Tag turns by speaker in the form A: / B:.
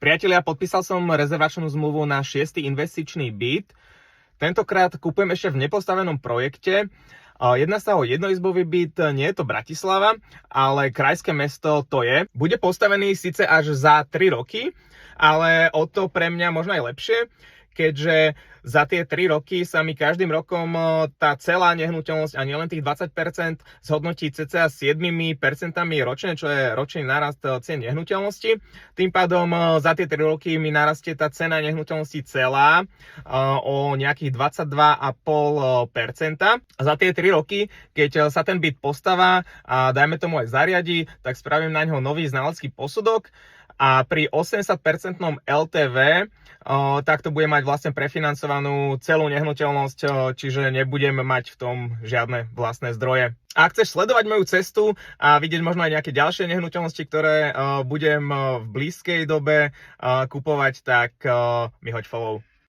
A: Priatelia, podpísal som rezervačnú zmluvu na 6. investičný byt. Tentokrát kúpujem ešte v nepostavenom projekte. Jedná sa o jednoizbový byt, nie je to Bratislava, ale krajské mesto to je. Bude postavený síce až za 3 roky, ale o to pre mňa možno aj lepšie, keďže za tie 3 roky sa mi každým rokom tá celá nehnuteľnosť a nielen tých 20% zhodnotí cca 7% ročne, čo je ročný nárast cien nehnuteľnosti. Tým pádom za tie 3 roky mi narastie tá cena nehnuteľnosti celá o nejakých 22,5%. Za tie 3 roky, keď sa ten byt postavá a dajme tomu aj zariadi, tak spravím na ňo nový znalecký posudok a pri 80% LTV tak to bude mať vlastne prefinancovanú celú nehnuteľnosť, čiže nebudem mať v tom žiadne vlastné zdroje. Ak chceš sledovať moju cestu a vidieť možno aj nejaké ďalšie nehnuteľnosti, ktoré budem v blízkej dobe kupovať, tak mi hoď follow.